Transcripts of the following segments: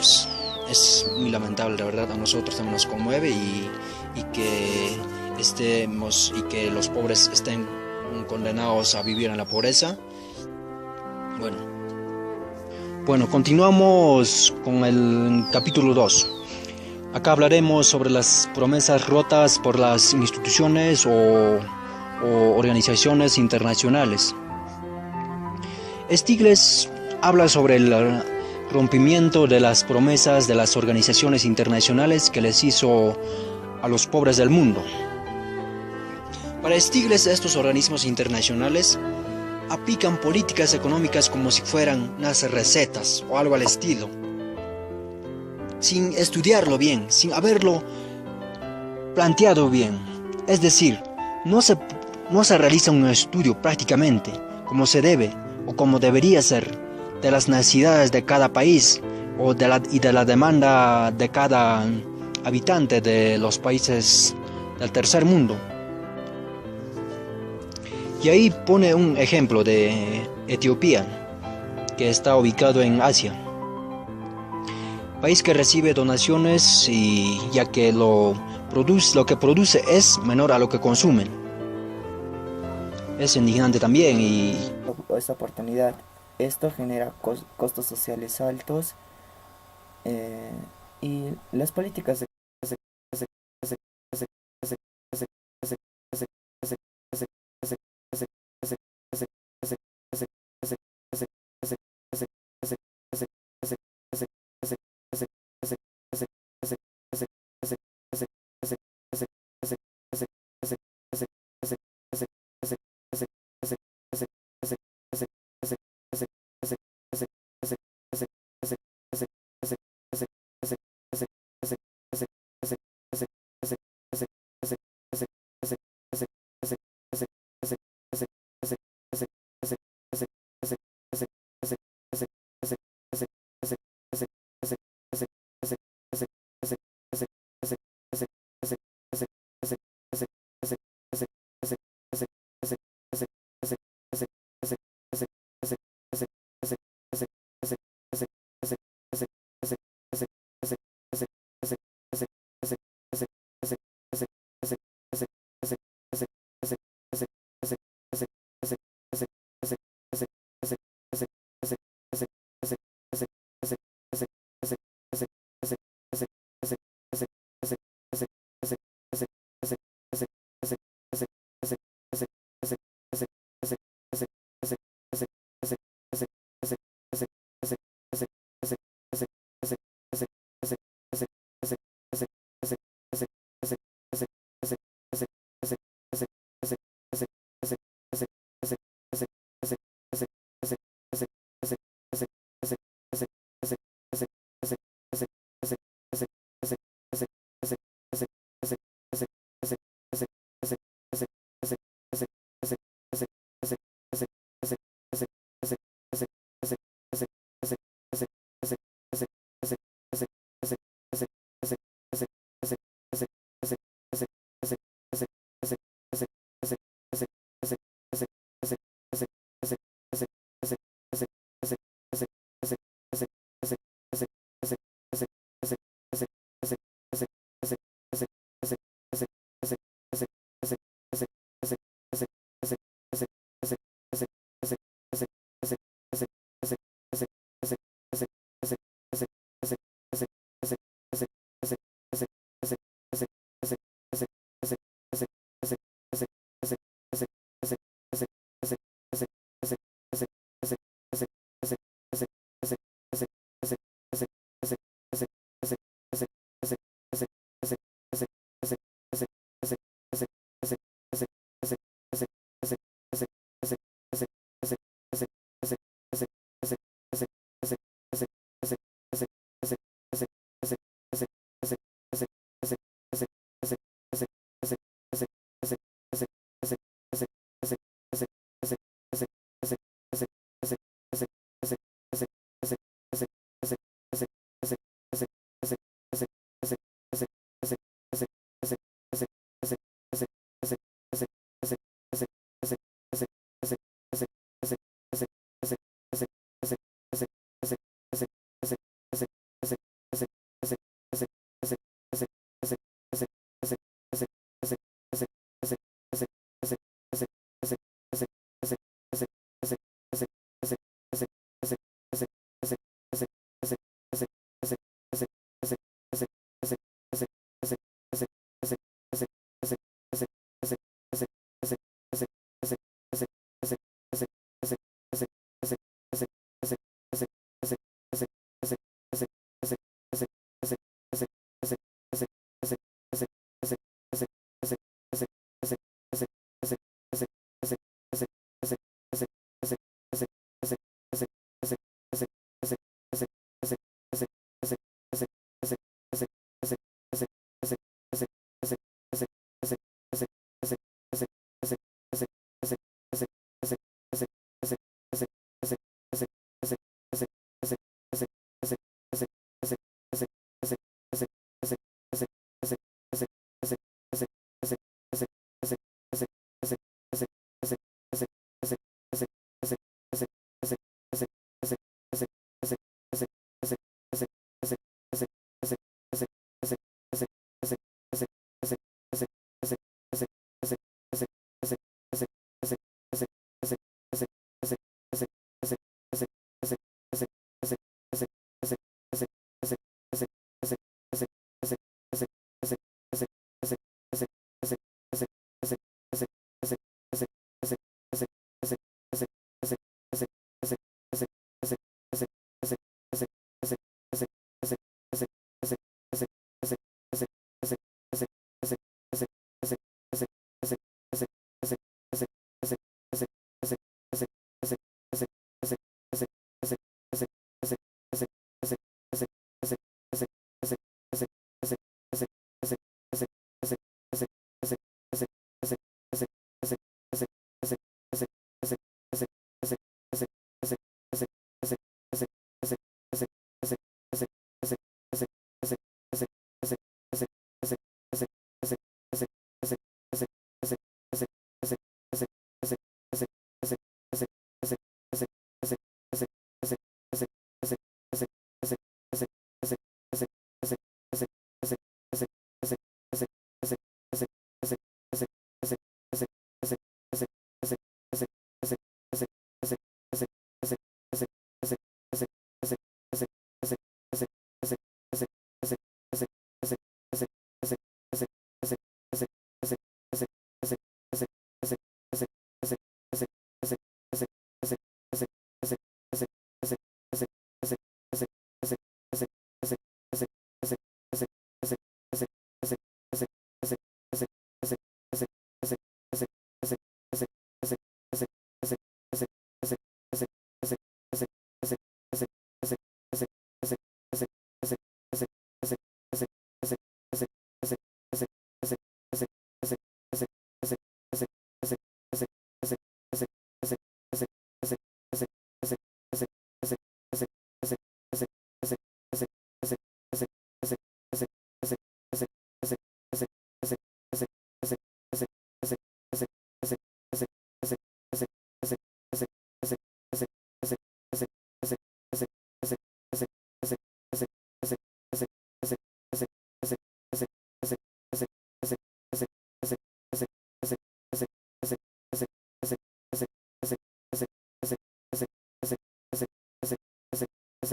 pues es muy lamentable, la verdad, a nosotros también nos conmueve y que estemos y que los pobres estén condenados a vivir en la pobreza. Bueno, bueno, continuamos con el capítulo 2. Acá hablaremos sobre las promesas rotas por las instituciones o organizaciones internacionales. Stiglitz habla sobre el rompimiento de las promesas de las organizaciones internacionales que les hizo a los pobres del mundo. Para Stiglitz, estos organismos internacionales aplican políticas económicas como si fueran unas recetas o algo al estilo, sin estudiarlo bien, sin haberlo planteado bien. Es decir, no se realiza un estudio prácticamente como se debe o como debería ser de las necesidades de cada país y de la demanda de cada habitante de los países del tercer mundo. Y ahí pone un ejemplo de Etiopía, que está ubicado en Asia, país que recibe donaciones y ya que lo que produce es menor a lo que consumen. Es indignante también y esta oportunidad. Esto genera costos sociales altos, eh, y las políticas de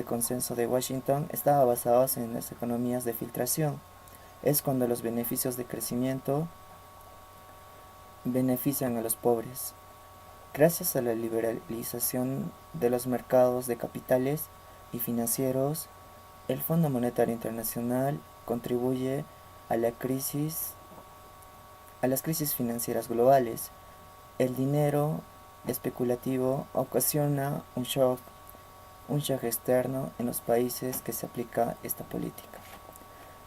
El consenso de Washington estaba basado en las economías de filtración. Es cuando los beneficios de crecimiento benefician a los pobres. Gracias a la liberalización de los mercados de capitales y financieros, el Fondo Monetario Internacional contribuye a la crisis, a las crisis financieras globales. El dinero especulativo ocasiona un shock externo en los países que se aplica esta política.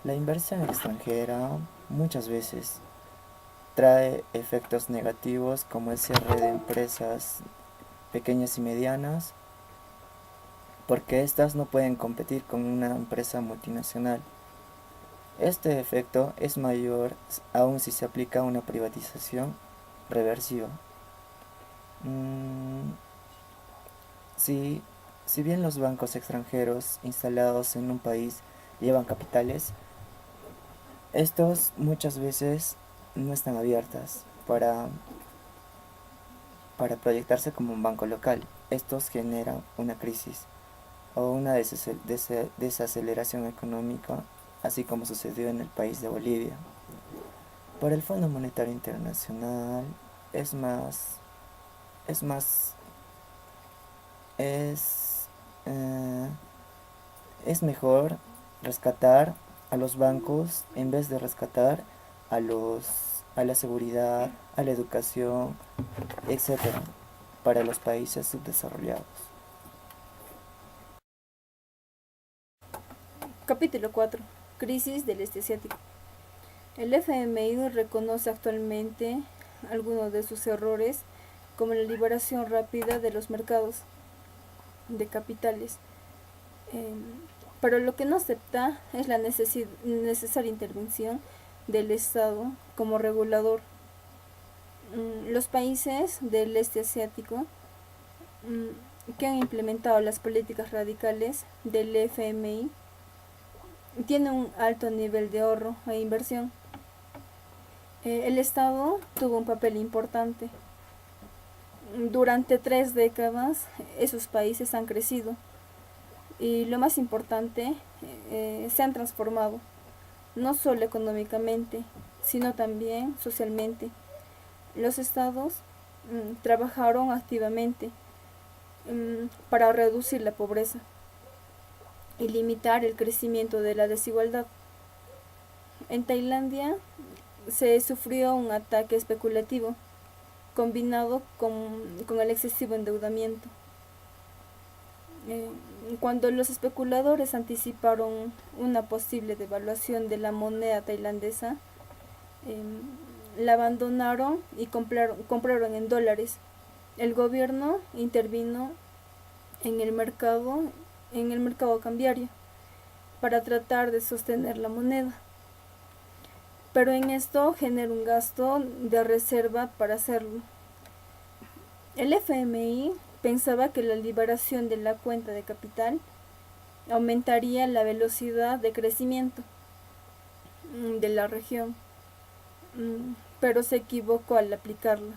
La inversión extranjera muchas veces trae efectos negativos como el cierre de empresas pequeñas y medianas, porque éstas no pueden competir con una empresa multinacional. Este efecto es mayor aún si se aplica una privatización reversiva. Mm, si, si bien los bancos extranjeros instalados en un país llevan capitales, estos muchas veces no están abiertas para proyectarse como un banco local. Estos generan una crisis o una desaceleración económica, así como sucedió en el país de Bolivia. Para el Fondo Monetario Internacional es más, es más, es, eh, es mejor rescatar a los bancos en vez de rescatar a la seguridad, a la educación, etcétera, para los países subdesarrollados. Capítulo 4. Crisis del este asiático. El FMI reconoce actualmente algunos de sus errores, como la liberación rápida de los mercados de capitales, eh, pero lo que no acepta es la necesaria intervención del Estado como regulador. Los países del este asiático que han implementado las políticas radicales del FMI tienen un alto nivel de ahorro e inversión. El Estado tuvo un papel importante. Durante 3 décadas esos países han crecido y lo más importante, se han transformado, no solo económicamente, sino también socialmente. Los estados trabajaron activamente para reducir la pobreza y limitar el crecimiento de la desigualdad. En Tailandia se sufrió un ataque especulativo combinado con el excesivo endeudamiento. Cuando los especuladores anticiparon una posible devaluación de la moneda tailandesa, la abandonaron y compraron en dólares. El gobierno intervino en el mercado cambiario para tratar de sostener la moneda. Pero en esto genera un gasto de reserva para hacerlo. El FMI pensaba que la liberación de la cuenta de capital aumentaría la velocidad de crecimiento de la región, pero se equivocó al aplicarla.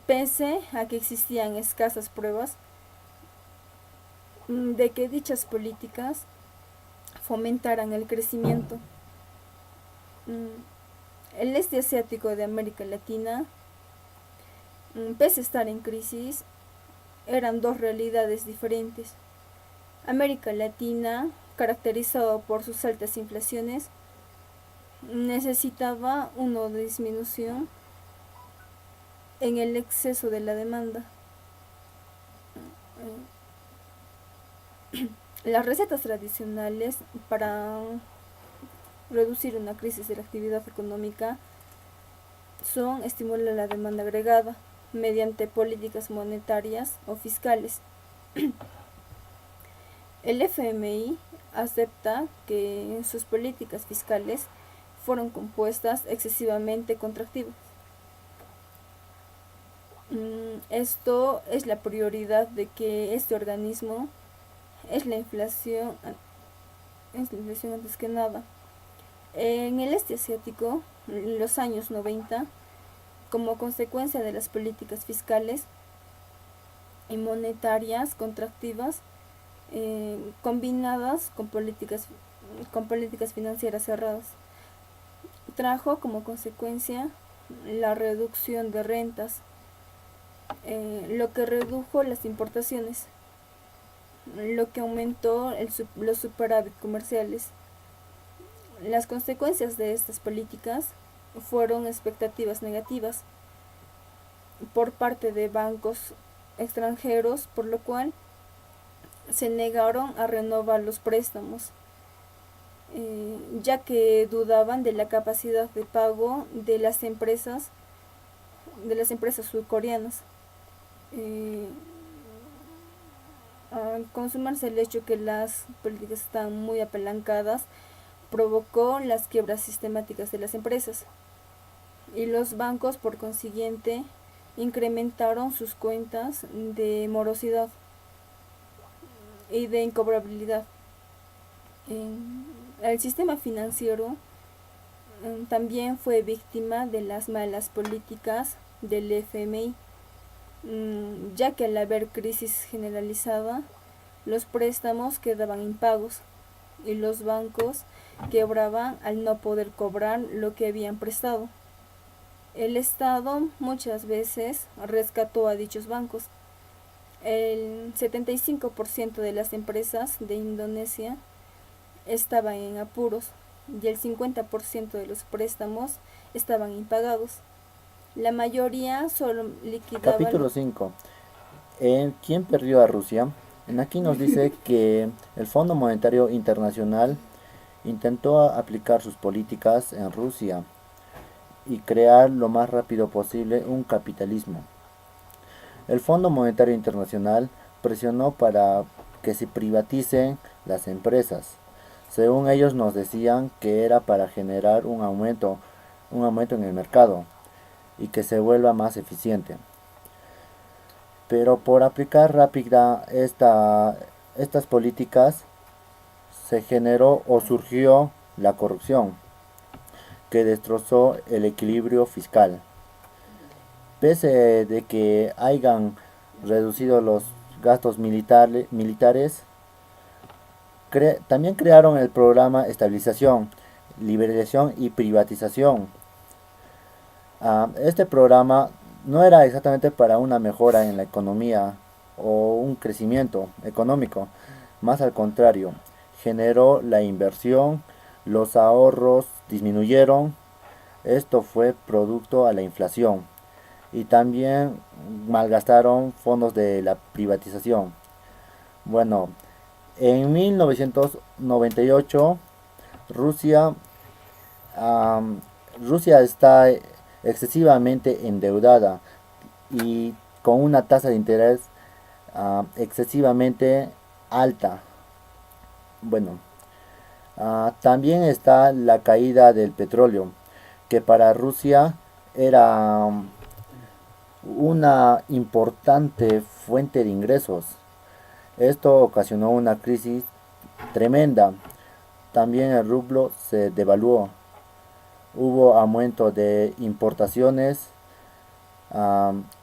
Pese a que existían escasas pruebas de que dichas políticas fomentaran el crecimiento. El este asiático de América Latina, pese a estar en crisis, eran dos realidades diferentes. América Latina, caracterizado por sus altas inflaciones, necesitaba una disminución en el exceso de la demanda. Las recetas tradicionales para reducir una crisis de la actividad económica son estimular la demanda agregada mediante políticas monetarias o fiscales. El FMI acepta que sus políticas fiscales fueron compuestas excesivamente contractivas. Esto es la prioridad de que este organismo es la inflación antes que nada. En el este asiático, en los años 90, como consecuencia de las políticas fiscales y monetarias contractivas, combinadas con políticas financieras cerradas, trajo como consecuencia la reducción de rentas, lo que redujo las importaciones, lo que aumentó los superávit comerciales. Las consecuencias de estas políticas fueron expectativas negativas por parte de bancos extranjeros, por lo cual se negaron a renovar los préstamos, ya que dudaban de la capacidad de pago de las empresas surcoreanas. Al consumarse el hecho que las políticas están muy apalancadas, provocó las quiebras sistemáticas de las empresas y los bancos, por consiguiente, incrementaron sus cuentas de morosidad y de incobrabilidad. El sistema financiero también fue víctima de las malas políticas del FMI, ya que al haber crisis generalizada, los préstamos quedaban impagos y los bancos quebraban al no poder cobrar lo que habían prestado. El Estado muchas veces rescató a dichos bancos. El 75% de las empresas de Indonesia estaban en apuros y el 50% de los préstamos estaban impagados. La mayoría solo liquidaban. Capítulo 5. ¿Quién perdió a Rusia? Aquí nos dice que el Fondo Monetario Internacional intentó aplicar sus políticas en Rusia y crear lo más rápido posible un capitalismo. El Fondo Monetario Internacional presionó para que se privaticen las empresas. Según ellos nos decían que era para generar un aumento en el mercado y que se vuelva más eficiente. Pero por aplicar rápida estas políticas se generó o surgió la corrupción, que destrozó el equilibrio fiscal. Pese de que hayan reducido los gastos militares, también crearon el programa Estabilización, Liberalización y Privatización. Este programa no era exactamente para una mejora en la economía o un crecimiento económico, más al contrario, generó la inversión, los ahorros disminuyeron, esto fue producto a la inflación y también malgastaron fondos de la privatización. Bueno, en 1998 Rusia, Rusia está excesivamente endeudada y con una tasa de interés excesivamente alta. Bueno, también está la caída del petróleo, que para Rusia era una importante fuente de ingresos. Esto ocasionó una crisis tremenda. También el rublo se devaluó. Hubo aumento de importaciones,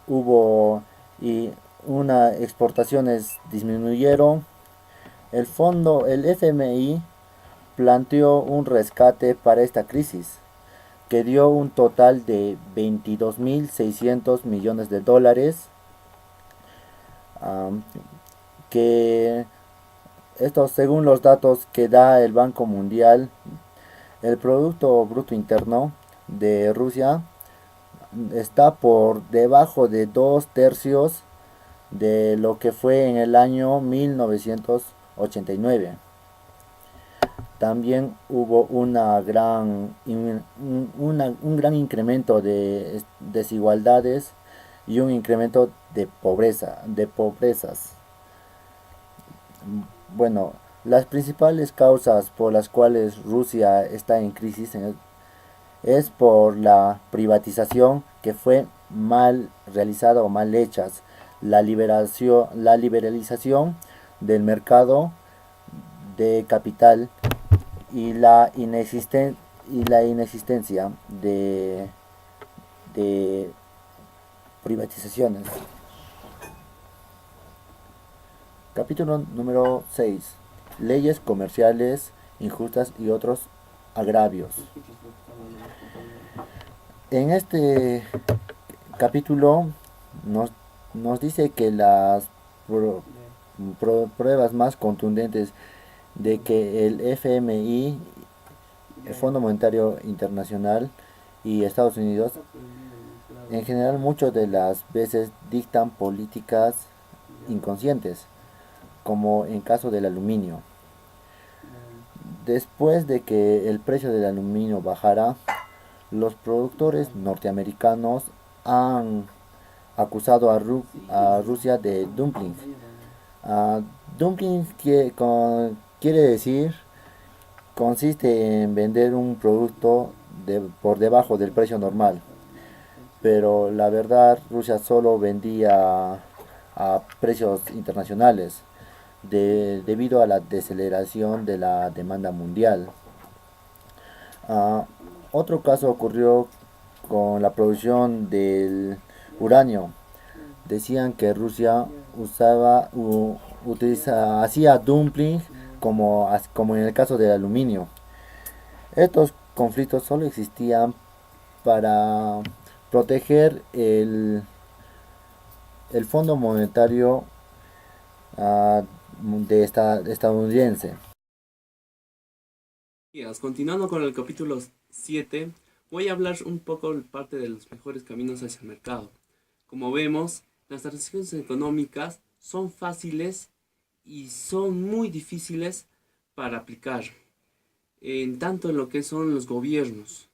hubo y unas exportaciones disminuyeron. El FMI planteó un rescate para esta crisis, que dio un total de 22.600 millones de dólares, que esto según los datos que da el Banco Mundial, el Producto Bruto Interno de Rusia está por debajo de 2/3 de lo que fue en el año 1989. También hubo un gran incremento de desigualdades y un incremento de pobrezas. Bueno, las principales causas por las cuales Rusia está en crisis es por la privatización que fue mal realizada o mal hecha, la liberalización del mercado de capital y la inexistencia de privatizaciones. Capítulo número 6. Leyes comerciales injustas y otros agravios. En este capítulo nos dice que las pruebas más contundentes de que el FMI, el Fondo Monetario Internacional y Estados Unidos, en general muchas de las veces dictan políticas inconscientes, como en caso del aluminio. Después de que el precio del aluminio bajara, los productores norteamericanos han acusado a Rusia de dumping. Dumping quiere decir, consiste en vender un producto por debajo del precio normal. Pero la verdad, Rusia solo vendía a precios internacionales debido a la deceleración de la demanda mundial. Otro caso ocurrió con la producción del uranio. Decían que Rusia hacía dumpling como en el caso del aluminio. Estos conflictos solo existían para proteger el Fondo Monetario ah, estadounidense. Continuando con el capítulo 7, voy a hablar un poco de parte de los mejores caminos hacia el mercado. Como vemos, las transacciones económicas son fáciles y son muy difíciles para aplicar, en tanto en lo que son los gobiernos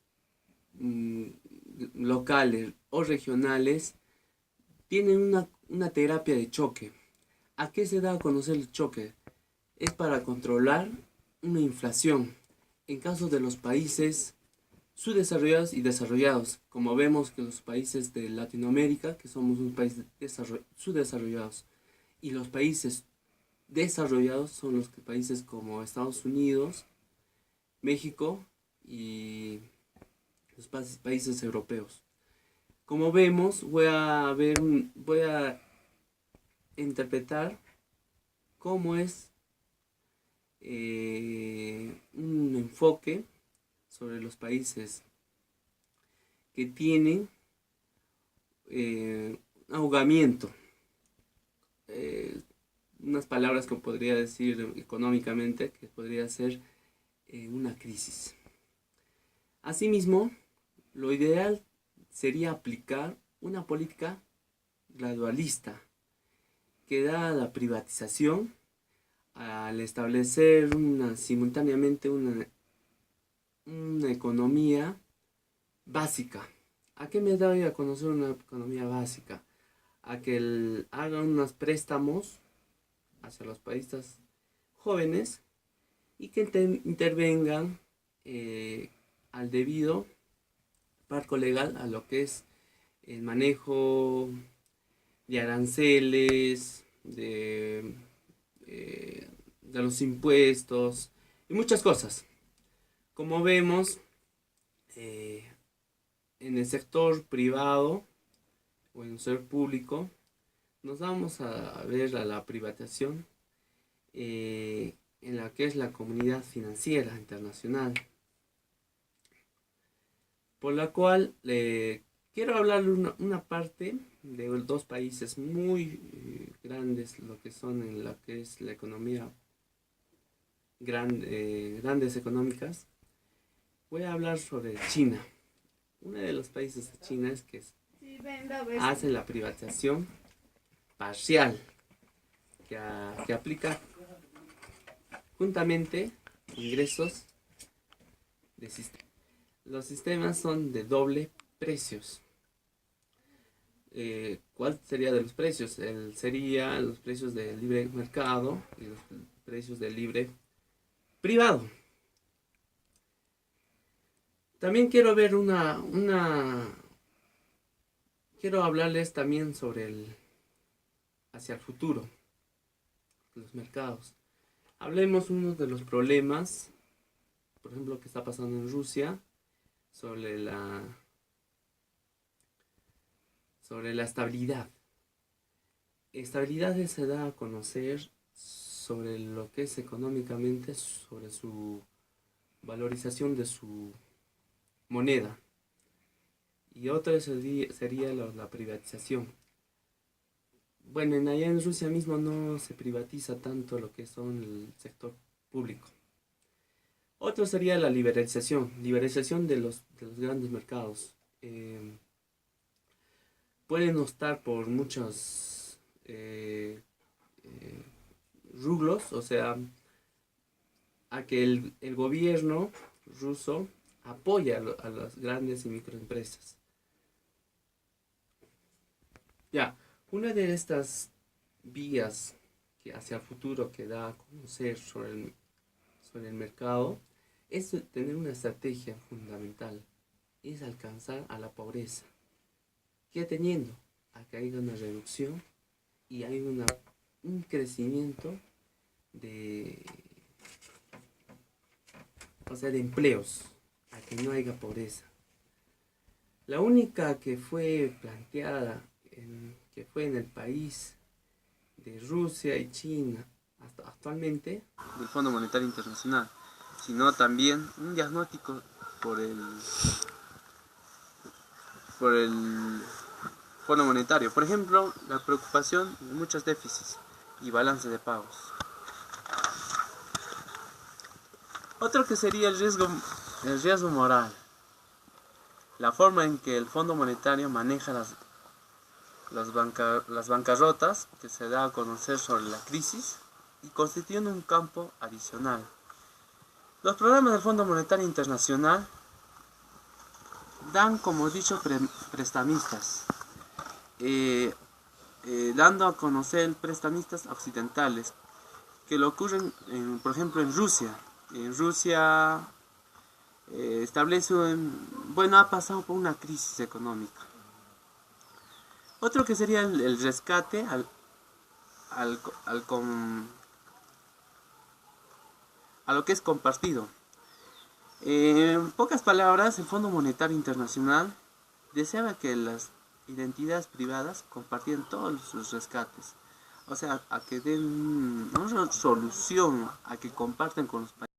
locales o regionales, tienen una terapia de choque. ¿A qué se da a conocer el choque? Es para controlar una inflación. En caso de los países subdesarrollados y desarrollados, como vemos que los países de Latinoamérica, que somos un país subdesarrollados, y los países desarrollados son los países como Estados Unidos, México y los países europeos. Como vemos, voy a interpretar cómo es un enfoque sobre los países que tienen ahogamiento. Unas palabras que podría decir económicamente, que podría ser una crisis. Asimismo, lo ideal sería aplicar una política gradualista que da la privatización al establecer simultáneamente una economía básica. ¿A qué me doy a conocer una economía básica? A que hagan unos préstamos hacia los países jóvenes y que intervengan al debido marco legal a lo que es el manejo de aranceles, de los impuestos y muchas cosas. Como vemos, en el sector privado o en el sector público, nos vamos a ver a la privatización en la que es la comunidad financiera internacional, por la cual quiero hablar una parte de dos países muy grandes, lo que son en la que es la economía grandes económicas. Voy a hablar sobre China. Uno de los países de China es que hace la privatización parcial, que aplica juntamente ingresos de sistema. Los sistemas son de doble precios. ¿Cuál sería de los precios? Sería los precios del libre mercado y los precios del libre privado. También quiero ver quiero hablarles también sobre hacia el futuro, los mercados. Hablemos uno de los problemas, por ejemplo, que está pasando en Rusia, sobre la estabilidad. Estabilidad se da a conocer sobre lo que es económicamente, sobre su valorización de su moneda. Y otra sería la privatización. Bueno, allá en Rusia mismo no se privatiza tanto lo que son el sector público. Otro sería la liberalización de los grandes mercados. Pueden optar por muchos rublos, o sea, a que el gobierno ruso apoya a las grandes y microempresas. Ya, una de estas vías que hacia el futuro que da a conocer sobre el mercado es tener una estrategia fundamental, es alcanzar a la pobreza. ¿Qué teniendo? A que haya una reducción y hay un crecimiento de empleos, a que no haya pobreza. La única que fue planteada fue en el país de Rusia y China hasta actualmente del Fondo Monetario Internacional, sino también un diagnóstico por el Fondo Monetario. Por ejemplo, la preocupación de muchos déficits y balance de pagos. Otro que sería el riesgo moral. La forma en que el Fondo Monetario maneja las bancarrotas que se da a conocer sobre la crisis y constituyen un campo adicional. Los programas del Fondo Monetario Internacional dan, como dicho, prestamistas, dando a conocer prestamistas occidentales que lo ocurren, por ejemplo, en Rusia. En Rusia ha pasado por una crisis económica. Otro que sería el rescate a lo que es compartido. En pocas palabras, el Fondo Monetario Internacional deseaba que las identidades privadas compartieran todos sus rescates. O sea, a que den una solución, a que compartan con los países.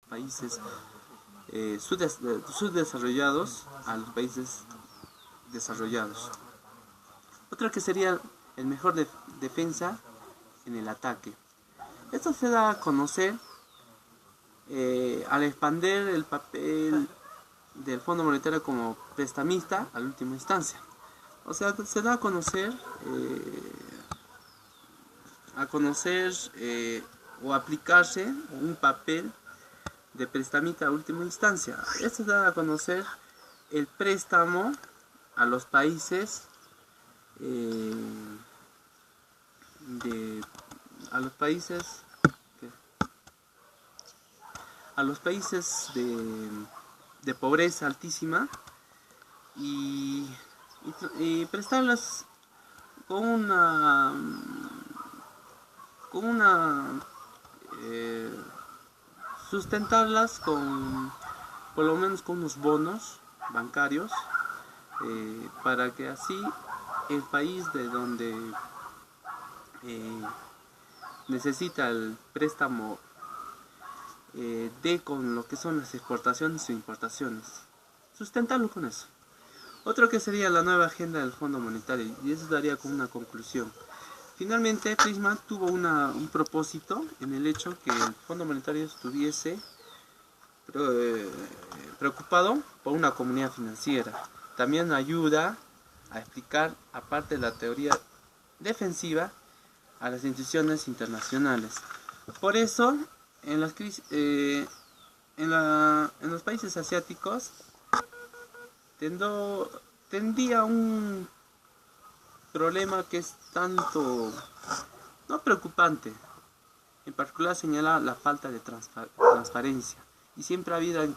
Países subdesarrollados a los países desarrollados. Otra que sería el mejor defensa en el ataque. Esto se da a conocer al expandir el papel del Fondo Monetario como prestamista a la última instancia. O sea, se da a conocer o aplicarse un papel de prestamista a última instancia. Esto da a conocer el préstamo a los países de pobreza altísima y prestarlas con una sustentarlas por lo menos con unos bonos bancarios, para que así el país de donde necesita el préstamo dé con lo que son las exportaciones e importaciones, sustentarlo con eso. Otro que sería la nueva agenda del Fondo Monetario, y eso daría como una conclusión. Finalmente, Prisma tuvo un propósito en el hecho que el Fondo Monetario estuviese preocupado por una comunidad financiera. También ayuda a explicar, aparte de la teoría defensiva, a las instituciones internacionales. Por eso, en los países asiáticos tendría un problema que es tanto, no preocupante, en particular señala la falta de transparencia, y siempre ha habido en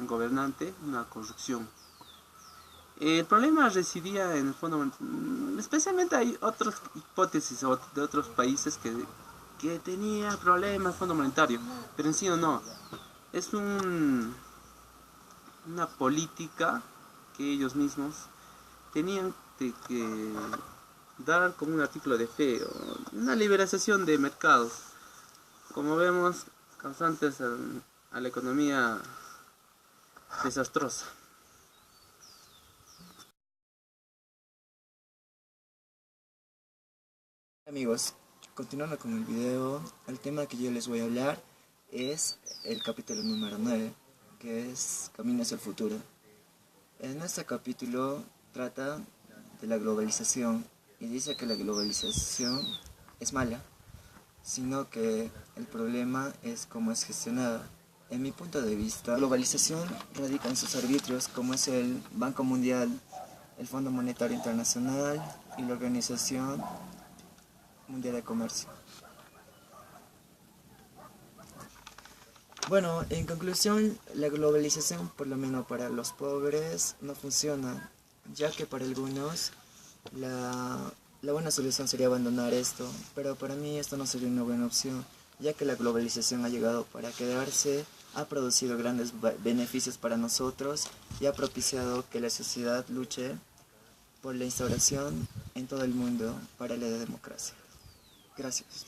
gobernante una corrupción. El problema residía en el fondo, especialmente hay otras hipótesis de otros países que tenía problemas Fondo Monetario, pero en sí no. Es una política que ellos mismos tenían que dar como un artículo de fe, o una liberalización de mercados, como vemos, causantes a la economía desastrosa. Amigos, continuando con el video, el tema que yo les voy a hablar es el capítulo número 9, que es Camino hacia el futuro. En este capítulo trata de la globalización y dice que la globalización es mala, sino que el problema es cómo es gestionada. En mi punto de vista, la globalización radica en sus arbitrios, como es el Banco Mundial, el Fondo Monetario Internacional y la Organización Mundial de Comercio. Bueno, en conclusión, la globalización, por lo menos para los pobres, no funciona, ya que para algunos la buena solución sería abandonar esto, pero para mí esto no sería una buena opción, ya que la globalización ha llegado para quedarse, ha producido grandes beneficios para nosotros y ha propiciado que la sociedad luche por la instauración en todo el mundo para la democracia. Gracias.